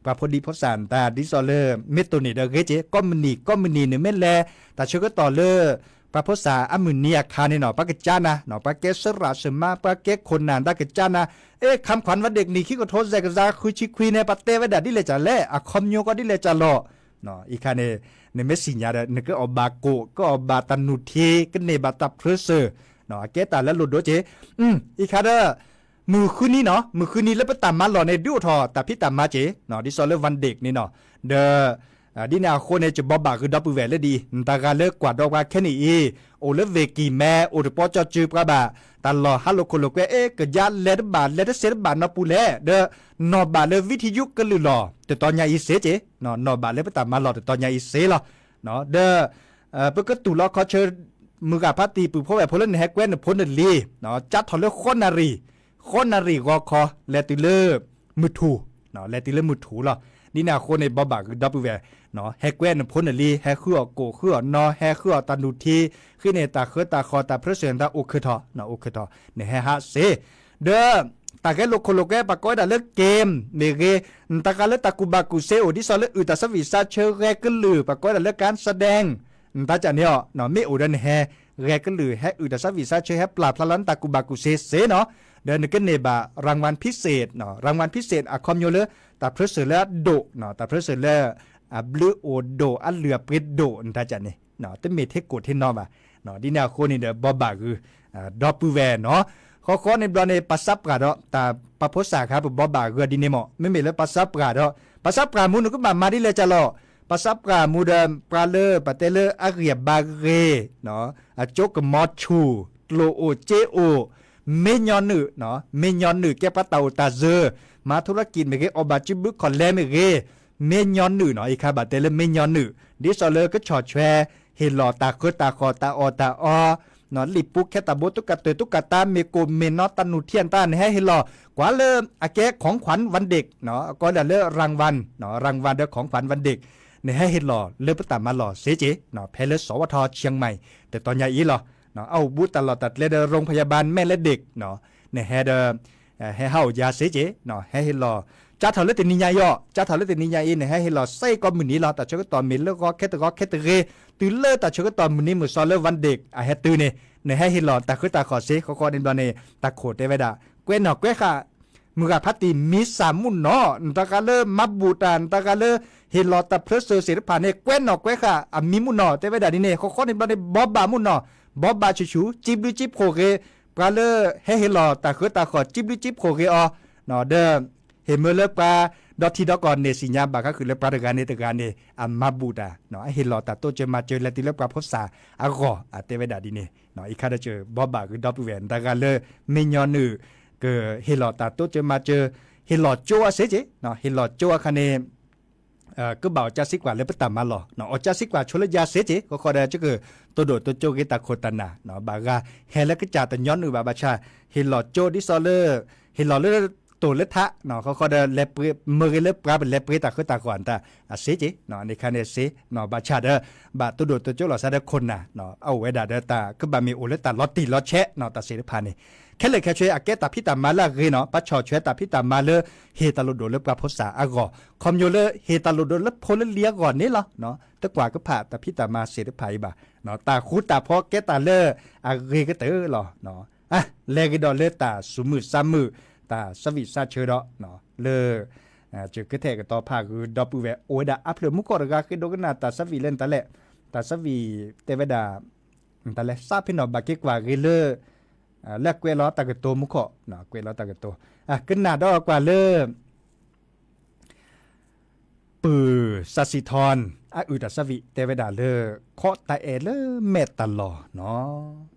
ปราพอดีพสานตาดิซอเลอร์เมตโตเนเดเกเจก็มันนี่เนเมแลแต่เชก็ต่อเลอปราพษาอมุนีอาคานี่เนาะปากจานะเนาะปากเกสระสมาปากเกคนนานตากจานะคำขวัญวันเด็กนี่คิดก็โทษแซกซาคุชิคุยในปาเตวดาดิเลจาเลอะคอมโยก็ดิเลจาโลเนาะอีคาเนในเมสิญญาเนก็อบาโกก็อบาตันุเทก็เนบาตับเพรเซอร์เนาะเกตาและลุดโดเจอีคาเดมือคืนนี้เนาะมือคืนนี้แล้วไปตามมาหล่อในดูทอแต่พี่ตามมาเจเนาะดิซอเลวันเด็กนี่เนาะเดดินาโคเนจะบอบาคือดับเบิลเวลเลยดีตากาเลิกกว่าดอกว่าแค่นี้โอเลเวกีแม่โอเดปอจอจืบกระบะตลอฮัลโหลโคโลเกกะยาเลดบาเลดเซดบานอปูเลเดนอบาเลวิทยุกะลือหล่อแต่ตอนยาอีเซเจเนาะนอบาเลไปตามมาหล่อแต่ตอนยาอีเซหล่อเนาะเดปกตุลอคอเชมือกับพาตีปือพวกแบบพลเนแฮกเวนพลเนลีเนาะจัดทอเลคนนารีกอคอเลติเลมือถูเนาะเลติเลมือถูหล่อนี่นาโคในบอบาคือดับเบิลเวเนาะแฮกเวนพลเนลีแฮคือโกคือนอแฮคือตันดูทีคือในตาคือตาคอตาเพรสเซนตาโอคือทอเนาะโอคือทอในแฮฮะเซเดตาแกโลโคโลแกปากอยดาเลิกเกมเมเกตากาเลตากุบากุเซโอดิซอเลอุตาสวิซาเชแรกกลือปากอยดาเลิกการแสดงตาจาเนี่ยเนาะเมโอดันแฮแรกกลือแฮอุตาสวิซาเชแฮปลาพลันตากุบากุเซเซเนาะเดินกันเนบารางวัลพิเศษเนาะรางวัลพิเศษอะคอมโยเลตาเพรสเซอร์และโดเนาะตาเพรสเซอร์และบลูโอโดอันเหลือเปรดโดนตาจันนี่เนาะแต่เมเทโกเทนอมาเนาะดินาโคนี่เดบอบาคือดอปูแวเนาะขอในบลในปัสสับกาดอตาปะโพสาครับบอบาคือดิเนโมไม่มีเลยปัสสับกาดอปัสสับกามูนก็มาดิเลยจะรอปัสสับกามูเดปลาเลปะเตเลอะเรียบาเรเนาะอะโจกมอชูโลโอเจโอเมญอนนึเนาะเมญอนนึแกปะเตาตาเซมาธุรกิจเมเกอบาจิบุคอนแลเมเกเมญอนนึเนาะอีคาบาเตเลเมญอนนึดิซอเลก็ชอแชเฮลอตาคือตาคอตาออตาอเนาะลิปุแคตาโบตุกะเตตุกะตาเมโกเมนอตันุเทียนตาให้เฮลอกว่าเริ่มอะแกของขวัญวันเด็กเนาะก็ได้เลิกรางวัลเนาะรางวัลเด้อของขวัญวันเด็กในให้เฮลอเลิกปตามมาหล่อเสเจเนาะเพลสวทเชียงใหม่แต่ตอนใหญ่อีหรอเนาะเอาบูตลอดตัดเลเดโรงพยาบาลแม่และเด็กเนาะในแฮเดให้เฮายาเสเจเนาะให้เฮลอจ้าถอเลตินิยายจ้าถอเลตินิยายเนี่ยให้เฮลอใส่ก็มื้อนี้เราแต่เชก็ตอนมีเลิกก็แค่เรตื่นเลิกแต่เชก็ตอนมื้อนี้มื้อซอเลวันเด็กอะเฮตื่นเนี่ยในให้เฮลอตาคือตาขอเสขอในบลเนี่ยตาโคเตเวดาเกวนเนาะเกวค่ะมือกับพัตติมีสามมุนเนาะตากาเลมับบูตานตากาเลเฮลอตาเพรสเซอร์เสรผ่านเนี่ยเกวนเนาะเกวค่ะมีมุนเนาะเตเวดานี่เนี่ยขอในบลเนี่ยบอบบามุนเนาะบอบบาชูจิบดูจิบโคเกปลาเลให้เฮลอตาคือตาขอจิบดูจิบโคเกอเนาะเด้อเฮเมเลปลาดอทที่ดอกก่อนเนี่ยสิญญาบาก็คือเลปลาตะการเนี่ยตะการเนี่ยมาบูดาเนาะเฮลอตาโตเจมาเจอและติเลปลาภาษาอากอเตเวดาดิเนี่ยเนาะอีกคาเจอบอบบาคือดอปเวนตะการเลเมญอนนึก็เฮลอตาโตเจมาเจอเฮลอโจอะเสเจเนาะเฮลอโจอะคันเนี่ยก็บ่าวจะสิกว่าเลยปตามมาหรอเนาะจะสิกว่าชลยาเสเจก็ขอได้จะคือตัวโดดตัวโจกิตาโคตันนาเนาะบากาเฮลก็จาตันย้อนบาบาชาเฮลอโจดิซอเลอร์เฮลอเลตัวเลทะเนาะเขาขอได้เลปเมอร์เลปราเป็นเลปตาคือตาก่อนตาเสเจเนาะในคันเนี่ยเสเนาะบาชาเดบาตัวโดดตัวโจหลอซาเดคนน่ะเนาะเอาเวดาเดตาก็บามีโอเลตาลอตติลอแชเนาะตาเสพานี่แค่เลยแค่ช่วยอาเกตาพิตามาละเรเนาะปัจฉอช่วยตาพิตามาเลเฮตาโลโดเลปราภาษาอากอคอมโยเลเฮตาโลโดเลโพเลเลียก่อนนี่เหรอเนาะตะกว่าก็ผ่าตาพิตามาเสพาบ่าเนาะตาคูตาพอเกตาเลอาเรก็เตอหรอเนาะอ่ะเลกดอเลตาสุมือซ้ำมือตาสวิซาเชอร์เนาะเลจะกระแทกต่อภาคือดอปูเวโอดาอัพเลยมุกอร์กาคือโดกนาตาสวิเลนตาเลตาสวิเตเวดาตาเลซาพินอบาเกกว่าเรเลและเกวลอตากโตมุขเนาะเกวลอตากโตขึ้นหน้าดอกกว่าเริ่มปือสัสิธรอุตสวิเตเวดาเลเคาะตาเอเลเมตตลอเนาะ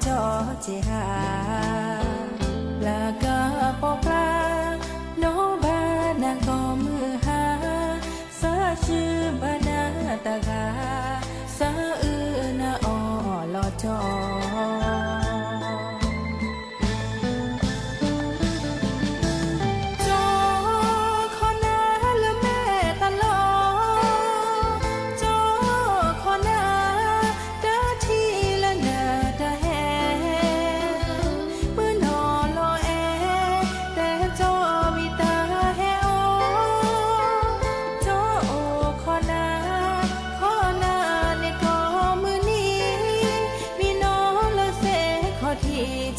จอเจหาลากาปอปลาโนบานางก็มือหาสาชื่อบานาตากาสาอือนาออลอจอ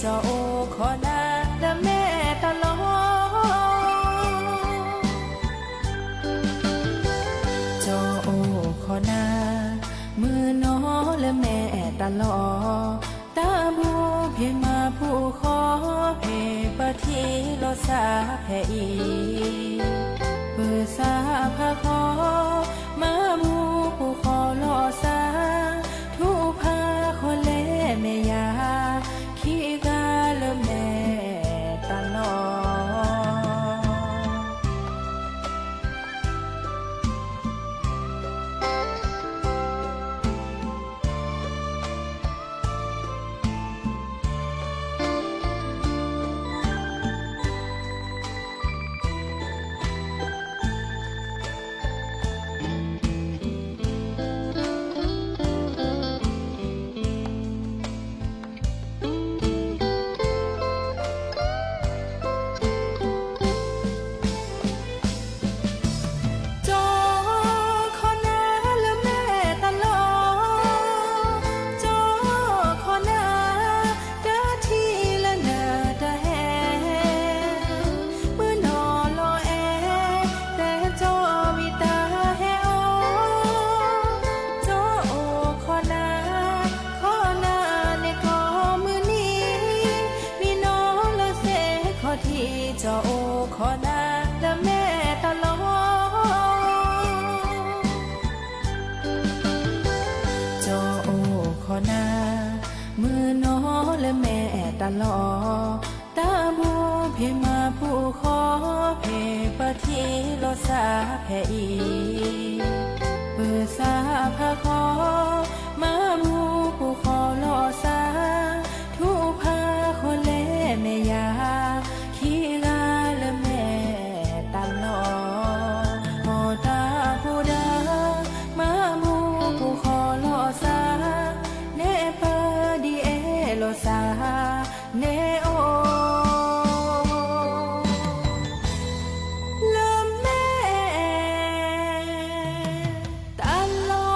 จอโอขอนาดะแม่ตลอจอโอขอนามือน้อและแม่ตลอตาบูเพียงมาผู้ขอเพปะทีรอสาแพ่อีเปิดสาพาขอมาบูผู้ขอรอสาทุพาคนเล่แม่ยาขี้กาละแม่ตลอจอโอขอนาดะแม่ตลอจอโอขอนามือน้อและแม่ตลอตาบูเพียงมาผู้ขอเพปะทีรอสาแพ่อีเปิดสาพาขอมาบูผู้ขอรอสาทุพาคนเล่แม่ยาขี้กาละแม่ตลอหอตาผู้ดามาบูผู้ขอรอสาเนปาดีเอโลสาเนโอละแม่ตลอ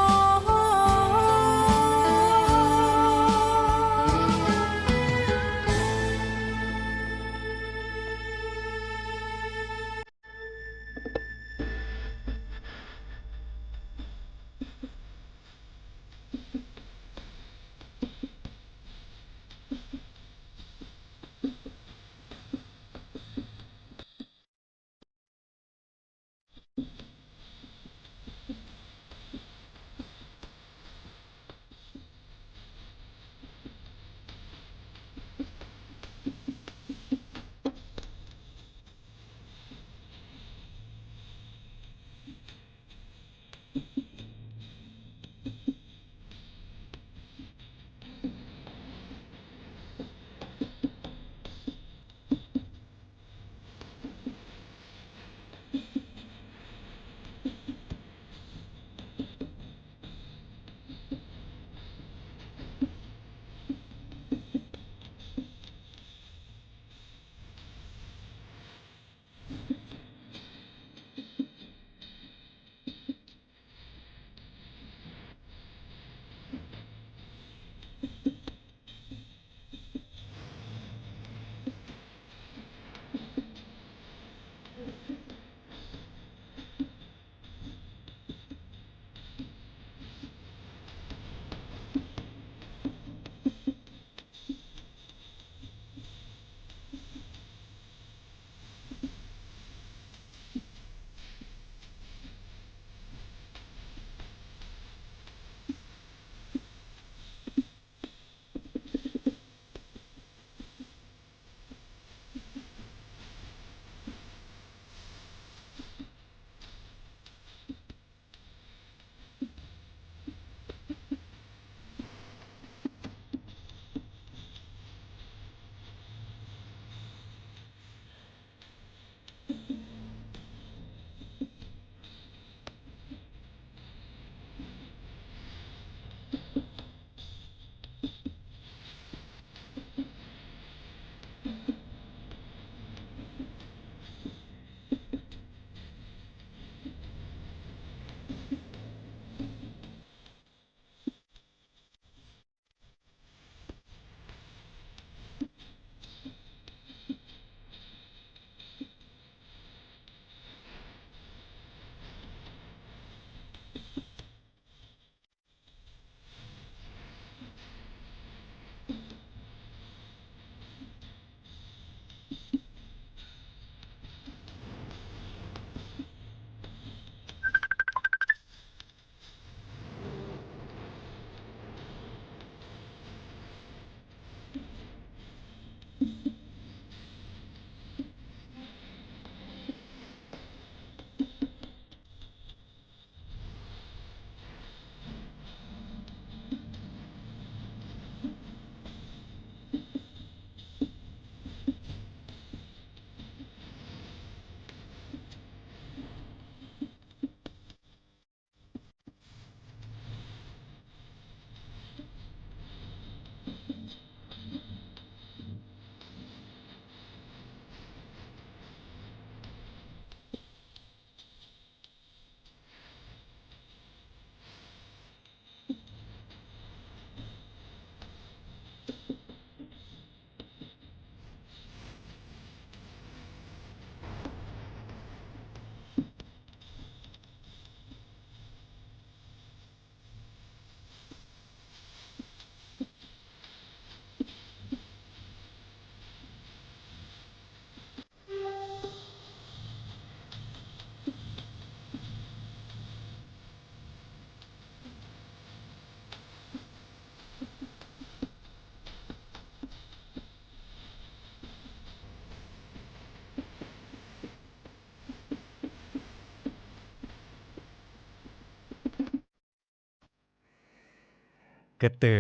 กเตอ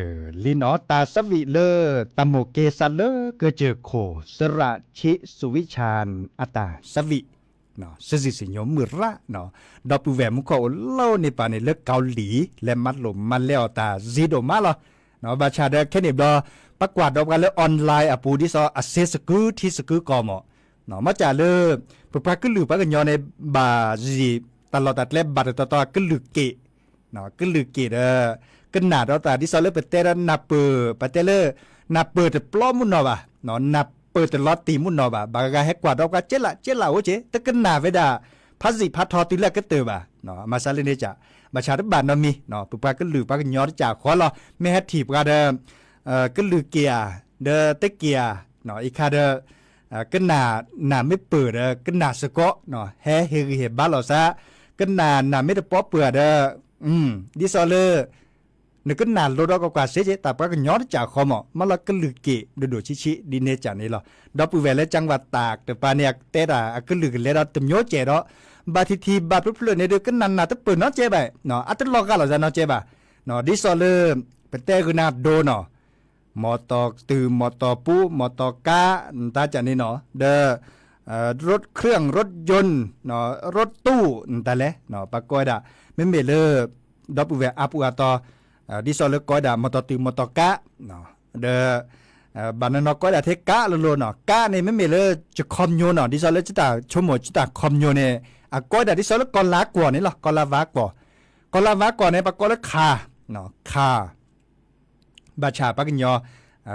ลินอตาสวิเลอตะโมเกซาเลเกเจอโคสระชิสุวิชานอตาสวิเนาะสิญมือระเนาะดอปูแวมุก็โลในปานในเลือกเกาหลีและมัดลมมันแล้วตาซีโดมาละเนาะบาชาเดแค่นี้ดอประกวาดดอกกันเลยออนไลน์อปูดิซออเซสกูที่สกูกอมอเนาะมาจาเลยปปากึลือปากยอในบาจีตลอดตัดเล็บบัดต่อกึลือเกเนาะกึลือเกเด้อกึหนาดอตาดิซอเลเปเตระนับเปปเตเลนับเปแต่ปลอมมุนเนาะบ่เนาะนับเปิดแต่ลอตตีมุนเนาะบ่บางกะให้กว่าดอกกะเจละโอเจตะกึหนาเวดาพัสิพัททอติละกะเตอบ่เนาะมาซาเลเนจาบาชาตบานเนาะมีเนาะปปากึลือปากยอจ่าขอลอแม่ฮัดถีบกะเด้อกึลือเกียเด้อตะเกียเนาะอีคาเด้อกึหนาไม่เปิดกึหนาสะเกาะเนาะเฮบ้าหลอซะกึหนาไม่ได้ปอเปิดดิซอเลนึกหนาโลดอกกว่าเสจแต่ปากย้อนจากคอมมาละกึลือเกดูชิดิเนจานี่หรอดอปูแวและจังหวัดตากแต่ปาเนี่ยเตดากึลือเลดตมโยเจดอบาทีบาพลุเนี่ยเดกึนันนาตะเปิดเนาะเจบะเนาะอัตลอกะหลอซะเนาะเจบะเนาะดิซอเลเป็นเตกึนาโดเนาะมอตอตือมอตอปูมอตอกาตาจานี่เนาะเดรถเครื่องรถยนต์เนาะรถตู้ตาเลเนาะปากอยดาไม่เมเลดอปูแวอาปูอาตอดิซอเลกอยดามอตอตือมอตอกะเนาะเดบานนอกอยดาเทกะโลเนาะกะนี่ไม่เมเลจะคอมโยเนาะดิซอเลจิตาชโมจิตาคอมโยเนี่ยกอยดาดิซอเลกอลากว่านี่หรอกอลาวากว่าเนี่ยปากอยเลคาเนาะคาบาชาปากญอ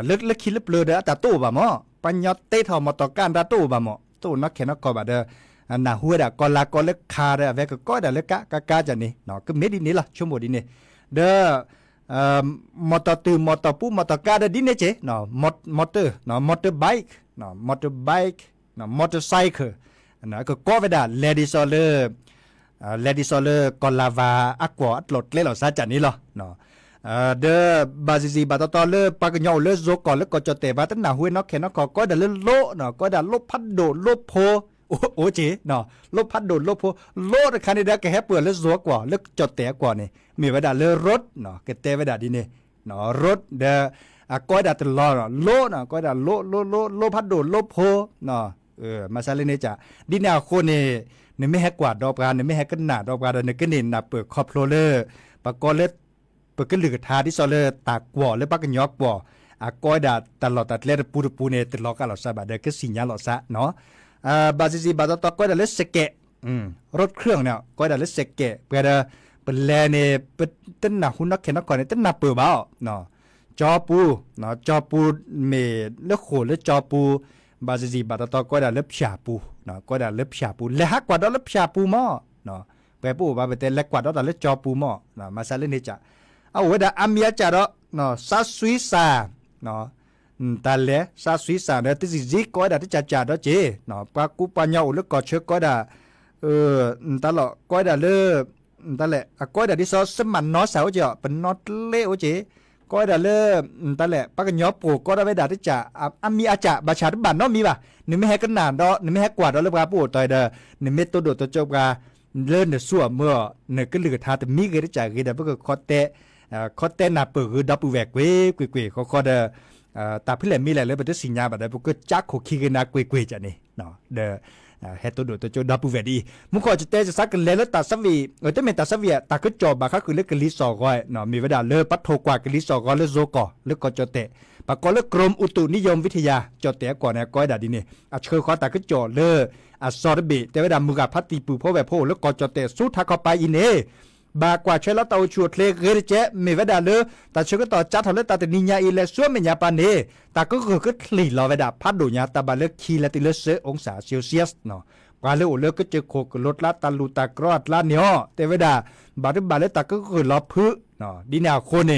เลิกคิดเปลือเด้อตาตู้บ่หมอปัญญาเตทอมอตอการตาตู้บ่หมอตู้นักแค่นักกอบาเด้อนาหัวดากอลากอเล็กคาเด้อเวกก็ดาเล็กกะจันนี่เนาะก็เมดินี่ล่ะชั่วโมงดินี่เด้อมอตอตือมอตอปูมอตอกาเด้อดินี่เจเนาะมอเตอร์เนาะมอเตอร์ไบค์เนาะมอเตอร์ไบค์เนาะมอเตอร์ไซค์เนาะก็เวดาเลดี้โซเลอร์กอลาวาอักวาอัตลดเลหลอซาจันนี่ล่ะเนาะเดอบาซิบาตอเลปากญอเลโซกอเลก็จอเตบาตนาหุยนอกแค่นอกก็ดาเลโลเนาะก็ดาโลพัดโดโลโพโอเจเนาะโลพัดโดโลโพโลคันนี้ได้แค่เปิดเลโซกว่าเลจอเตกว่านี่มีเวดาเลรถเนาะก็เตเวดาดินี่เนาะรถเดก็ดาตลอโลเนาะก็ดาโลพัดโดโลโพเนาะมาซาเลเนจ่าดินาโคนี่เนี่ยไม่ให้กวาดดอกกาเนี่ยไม่ให้กันหนาดอกกาเนี่ยก็นี่น่ะเปิดคอโพเลอร์ปากเลเปิดกลือทาที่ซอเลตากกว่าและปักยอกกว่าก้อยดาตลอดตัดเล็ดปูเนตลอกกันหลอดซาบะเด็กก็สิญญาหลอดซะเนาะบาซิบาตอก้อยดาเลสเกะรถเครื่องเนี่ยก้อยดาเลสเกะเพื่อเป็นแลเนี่ยเป็นต้นหนาหุ่นนักเข็นนักก่อนเนี่ยต้นหนาเปิดเบาเนาะจอปูเนาะจอปูเมเลือกโขเลือกจอปูบาซิบาตอก้อยดาเล็บฉาปูเนาะก้อยดาเล็บฉาปูและฮักกว่าดาเล็บฉาปูหม้อเนาะไปปูบาเปเตเล็กกว่าดาเล็บจอปูหม้อเนาะมาซาเลนเนจ่าเอาเวดาอามีอาจารย์เนาะซาสวิซาเนาะตาเลซาสวิซาเนี่ยที่สิก็ได้ที่จ่าดอเจเนาะปากูปัญญาอุลก็เชก็ได้ตลอดก็ได้เลยตาเลก็ได้ที่ซอสมันเนาะสาวเจาะเป็นนอตเล่โอเจก็ได้เลยตาเลปากญอปูก็ได้เวดาที่จ่าอามีอาจารย์บาชาบันเนาะมีป่ะนี่ไม่ให้กันนานดอนี่ไม่ให้กวาดดอเลยปาปูต่อยเด้อนี่ไม่ตัวโดดตัวจบกาเลื่อนเดือดสั่วเมื่อเนี่ยก็เหลือทาแต่มีเกิดจ่ายกันเพื่อคอเตเขาเต้นนับเปิดคือดับปูแวกเว้ยเขาเดตาพิเรนมีอะไรเลยเป็นตัวสิญญาแบบนั้นพวกก็จักขคีกันนักเว้ยจ้ะนี่เนาะเดเฮตัวโดตัวโจดับปูแวดีมุขก็จะเตะจะซักกันเลยแล้วตาสวีแต่ไม่ตาสวีตาก็จอบมาคือเลือกกลิสอก้อยเนาะมีเวลาเลือกปัดโทกว่ากลิสอก้อยเลือกโซก่อเลือกก็จะเตะปากก็เลือกกรมอุตุนิยมวิทยาจะเตะก่อนเนี่ยก้อยดาดีนี่เชื่อข้อตาก็จอเลือกซอร์บีแต่เวลามือกับพัดตีปูพ่อแบบพ่อแล้วก็จะเตะสู้ทักเข้าไปอินเอบากว่าใช้แล้วเตาชวดเลเกเรเจไม่เวดาเลยแต่เชื่อก็ต่อจัดทำเลยแต่นิยาอีเลส่วนไม่ยาปานเนแต่ก็คือหลีเราเวดาพัดดูยาตาบาเลือกคีและติเลเซองศาเซลเซียสเนาะกว่าเลือกเลือกก็เจอโคกรถละตาลูตากรอดละเนาะแต่เวดาบาร์เลยแต่ก็คือล้อพื้นเนาะดินาโคเน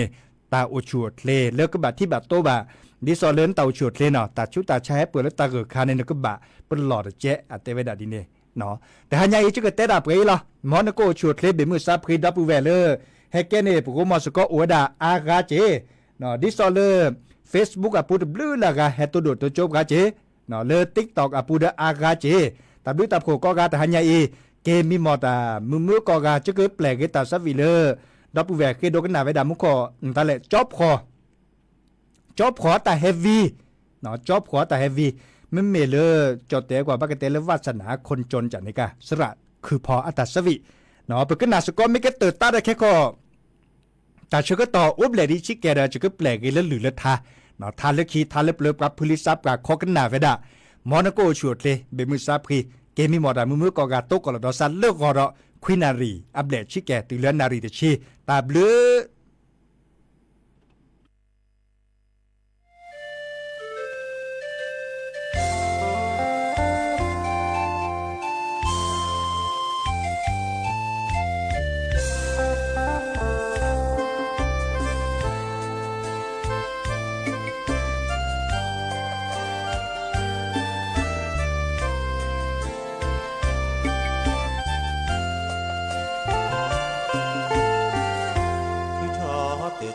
ตาอุชวดเลเลือกก็แบบที่แบบโตบะดิซอเลนเตาชวดเลเนาะแต่ชุดตาใช้เปิดแล้วตาเกิดคาเนนก็บะเป็นหลอดเจ๊แต่เวดาดิเนเนาะแต่หายาอีจะเกิดเตะดับไปล่ะมอนก็ชวดเลเบมือซับพรีดับปูแวเลอร์เฮเกเน่ปุ๊กมอสก็อวดาอากาเจเนาะดิซอเลอร์ Facebook อ่ะพูดบลูละกะเฮตัวโดดตัวจบกะเจเนาะเลอ TikTok อ่ะพูดอากาเจตับด้วยตับโคก็กะแต่หายาอีเกมมีมอตามือก็กะจะเกิดแปลกตาซับวิเลอร์ ดอปูแวเกโดกันหนาไว้ดามุขอตาเลจอบขอแต่เฮฟวีเนาะจอบขอแต่เฮฟวีมันเมเลจอดแต่กว่าบักเตเลวาสนาคนจนจันนี่กะสระคือพออัตสวิเนาะเปิกนาสกอไม่เกเตอร์ตาได้แค่ก็แต่ชก็ต่ออุบเลดิชิเกดาจะก็แปลกเลยหรือละทาเนาะทาเลคีทาเลเปลือปรับพลิซับกับคอกันหนาเวดามอนาโกชวดเลยเบมือซับคีเกมีหมอดามือกอกาโตกอลดอซันเลิกกอรอควินารีอัปเดตชิเกติเลือนารีเดชีตาเบล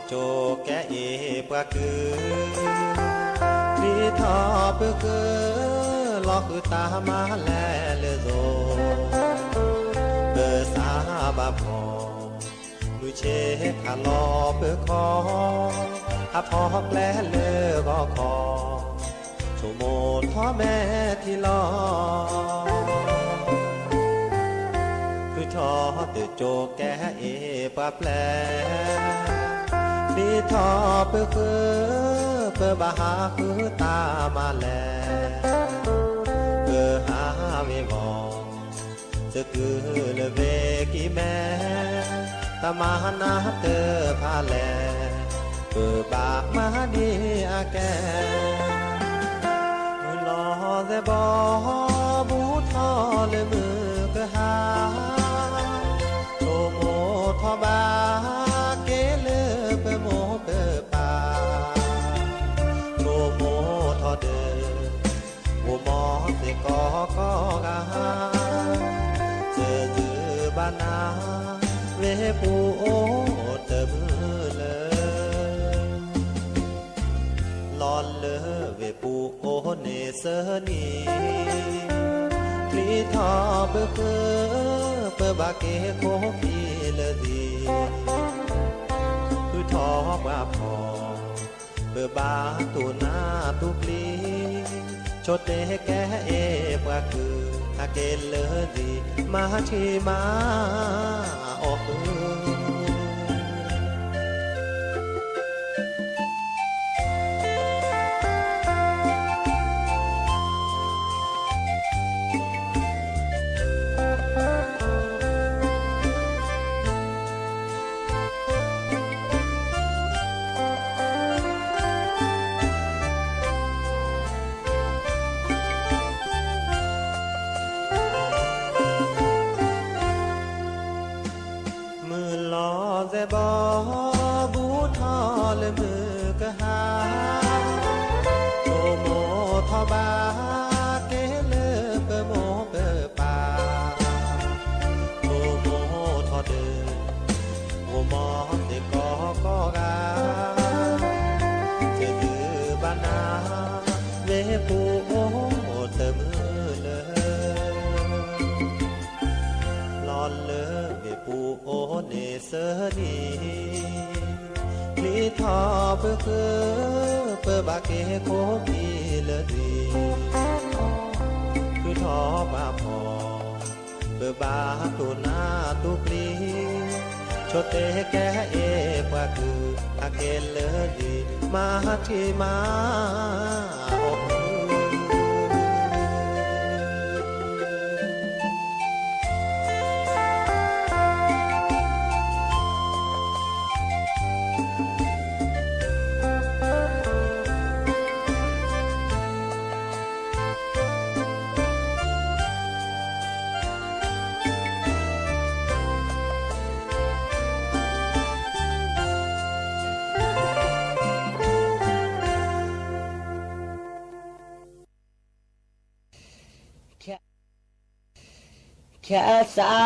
โจแกเอปะคือรีทอเปคือลอกคือตามาแลเลโซเบอสาบาพอดูเชคาลอเปคออาพอกแลเลก็คอโชโมท้อแม่ที่รอคือทอเตโจแกเอปะแปลลีทอเพื่อเพื่อบาหาคือตามาแลเพื่อหาเวมองจะคือเลเวกิแม่ตามานาเตอพาแลเพื่อบากมาดีอาแกรอแต่บอบูทอเลยมือก็หาโชโมทอบาเกเลเปโมเปปาโชโมทอเดโอมอเตกอกอกาเจอจือบานาเวปูโอเตมือเลยลอนเลเวปูโอเนเสนีคลีทอเบเปบาเกโคพีเลดีคือทอกว่าพอเบอบาตูนาตุปลีโชเตแกเอปะคืออาเกลเลดีมาชีมาออกบอบูทอเลมือกะหาโชโมทอบาเกเลเปโมเปปาโชโมทอเดโอมอเตกอกอกาเจตือบานาเวปูโอเตมือเลยลอนเลเวปูโอเนเสนีลีทอเพื่อเพื่อบาเกโคพีเลดีคือทอบาพอเพื่อบาตูนาตุกลีโชเตแกเอปะคืออาเกลเลดีมาที่มาแค่สา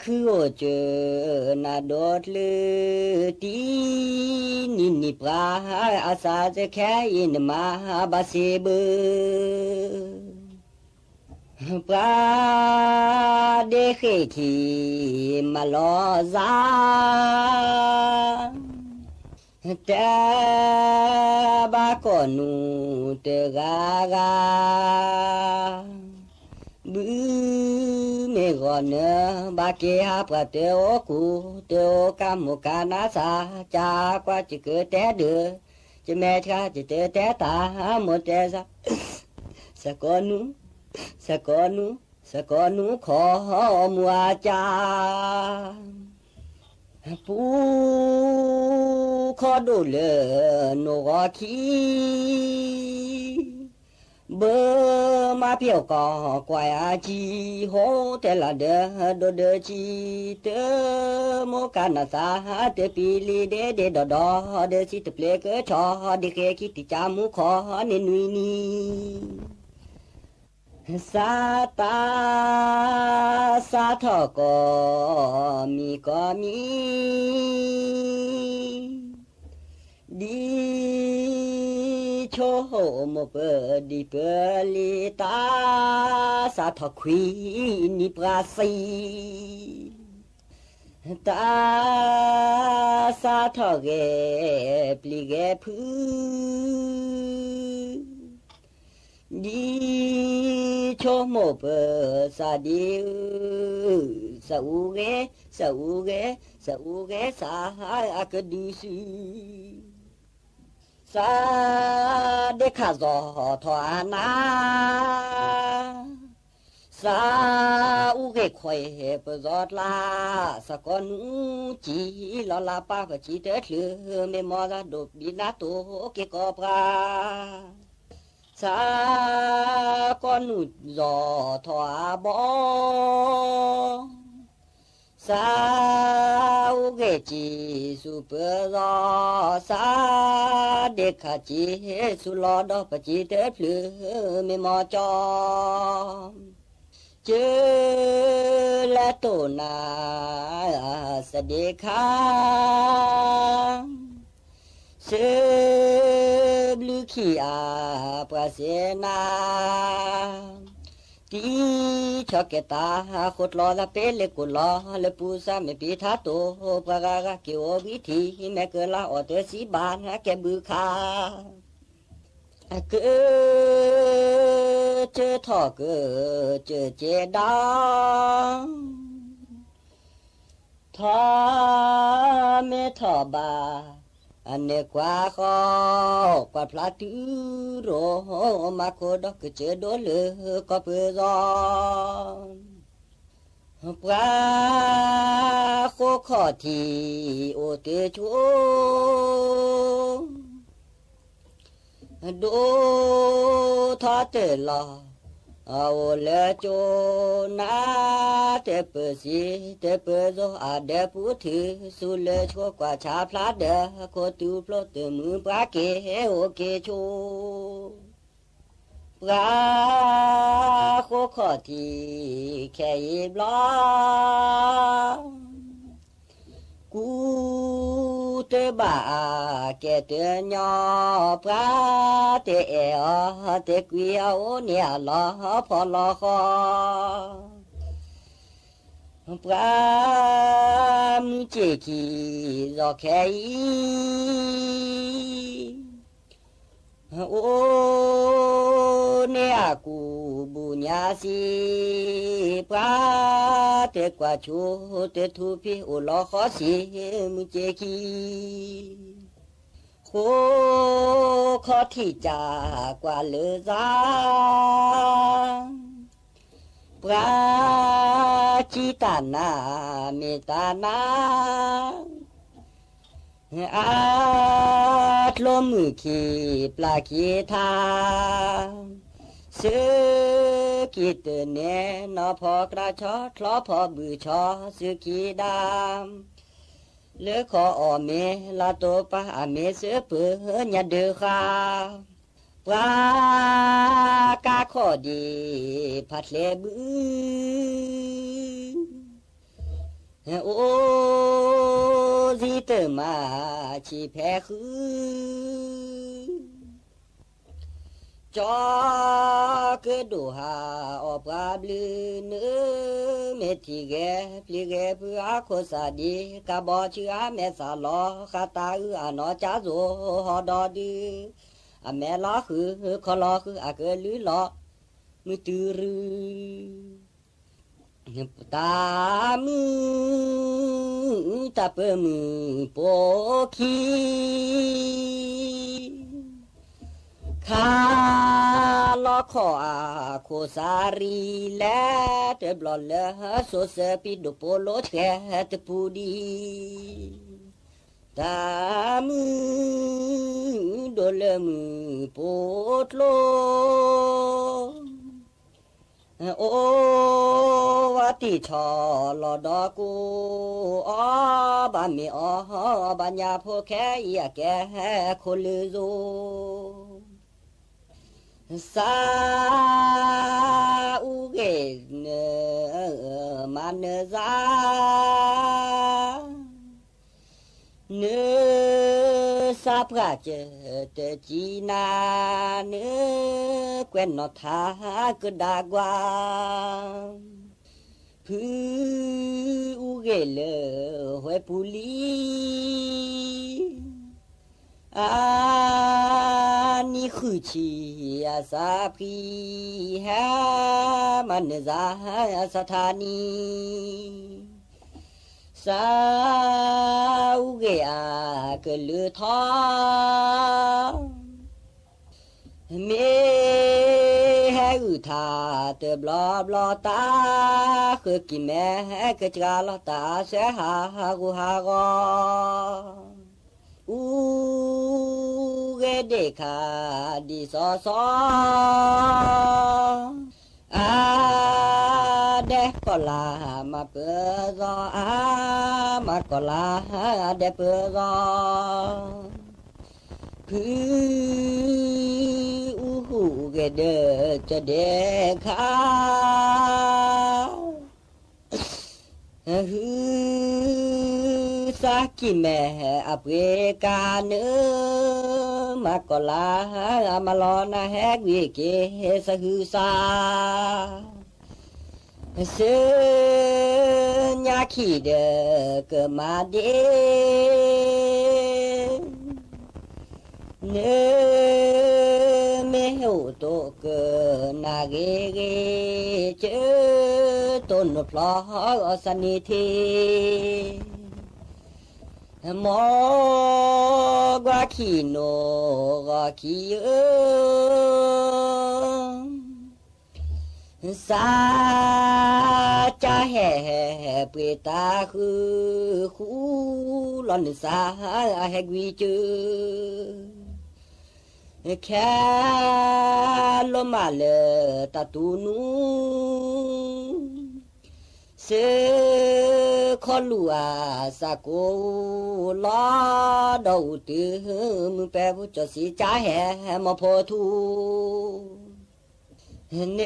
คือเจอนาดอดเลยตีนิปราอาสาจะแค่ยินมาบาเซเบปราเด เขทีมาลอซาแต่บาก่อนนูเตกากาบือเมก่อนเนบาเกหาปะเตโอกูเตโอกามุกานาสาจากว่าจะเกิดแต่เดือจะแม่ชาจะเตอแต่ตาหมดแต่สะกอนูสะกอนูขอมัวจาปูขอดูเลโนกอคีเบอมาเปียวก็กวายอาจีโฮเตลาเดโดเดจีเตโมกานาสาเตปีลีเดเดดดอเดสิตเปลเกชอเดเคคิติจามุขอเนนุยนีสาตาสาทอก็มีดีโชโหมเปดีเปลิตาสาทอควีนิปราสีตาสาทอเกปลิเกพืดีโชโมเปสาดีสาอูเกสาอากดูสีสาเดคาซอทวานาสาอูเกคอยเปจอดลาสกอนูจีลอลาปาปจีเตลือเมมอลาดบบินาโตเกกอปราสาก่อนนุจอทวาบอสาวเกจิสุเปรอสาเด็กขจิสุลอดปจิเตพลือเมมอจอเจอและโตนาสเดคาเสบลือขีอาปราเสนาตีชอเกตาขดลอละเปเลกุลอเลปูซาเมปิทาโตปรากาเกโอวิธีแม่เกลาออเตสีบานแกบือคาเกเจอทอเกเจอเจดาทอเมทอบาอันเนกว่าขอกว่าพลาตือโรมาโคดอกเจอโดเลก็เพื่อรอปลาโคขอทีโอเตชูโดทอเตลอเอาเลโจนาเตเปสีเตเปโซอาเดปูถือสุเลชัวกว่าชาพลาเดโคตูโปรเตมือปลาเกโอเกโชปลาโคขอทีแค่ยิบล้อกูเตบ้าแกเตญอปลาเตเอเตกุยเอาเนี่ยลอพอลอคอปลามุเจกีรอแค่โอเนี่ยกูบุญญาสีปลาเตกว่าชูเตทูพี่โอลอขอสีมุเจกีโคขอที่จากว่าเลอซาปราจิตานาเมตานาอาทลมือขีปลาขีทาเสือกีเตเนนอพอกระชอทลอพอบือชอเสือขีดามเลือขออเมลาโตปะอเมเสือเปื้อนยาเดือคาปลากาขอดีพัดเลบือโอจิเตมาชีแพ้คือ จอคือดูหาออบราบลือเนื้อเมทิเกพลีเกเพื่อโคสาดีกะบอเชื่อแม่สาลอคาตาอืออนอจาโซฮอดอดืออแม่ลอคือคอลอคืออาเกลือลอมือตือรือตามือตาเปมือโปคีคาลอขออาโคสารีและเตบลอเลโซเซปิโดโปโลเทตปูดีตามือโดเลมือโปตโลโอวาติชอลอดอกูอบามีบัญญาโพแค่ยาแก่คนลือโซสาอุเกเนมันเนซาเนซาพระเจตจีนาเนเกวนนอทากดากวาพืออุเกเลหวยปุลีนี่คือชีอาสาพีฮะมันซาสถานีสาวเกียกลือทองเมฮอุทาเตบลอบลอตาคือกิแม่กะจกาลอตาเสหากูหากออูเกเดคาดิซอซออาเดกอลามาเปซออามากอลาเดเปซอพืออูหูเกเดจะเดคาฮือสากิแม่อเปกาเนมากอลามาลอนาแฮกวิเกสฮือสาเสญาขีเดเกมาเดเนเมโหโตเกนาเกเกเจต้นพลอสนิทีมอกว่าขีโนก็ขีสาจาแห่เปตาคือคูลอนสาแหกวิจือแค่ลมาเลตาตูนูเสคอลัวสาโกลอดาวตือมึงแปบุจสีจาแห่มาพอทูเน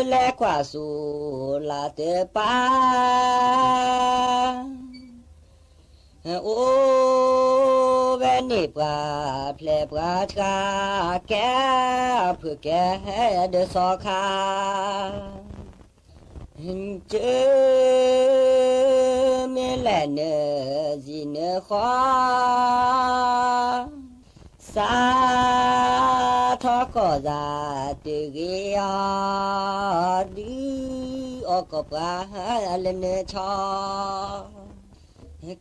และกว่าสูลาเตปาโอเวนิปราเพลปราชาแก่เพื่อแก่เดสอคาเจอเมลเนจีเนขอสาทอกอซาติเกียดีออกปราเลเนชอ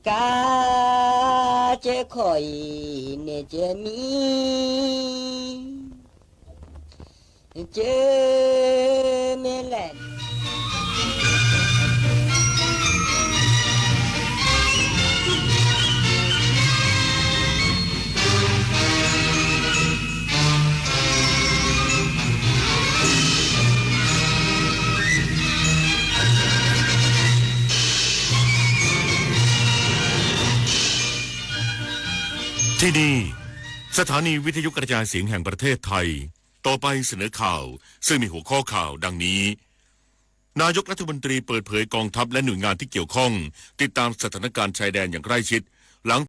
กาเจคอยเนเจมีเจเมลน ที่นี่สถานีวิทยุกระจายเสียงแห่งประเทศไทยต่อไปเสนอข่าวซึ่งมีหัวข้อข่าวดังนี้นายกรัฐมนตรีเปิดเผยกองทัพและหน่วยงานที่เกี่ยวข้องติดตามสถานการณ์ชายแดนอย่างใกล้ชิดหลัง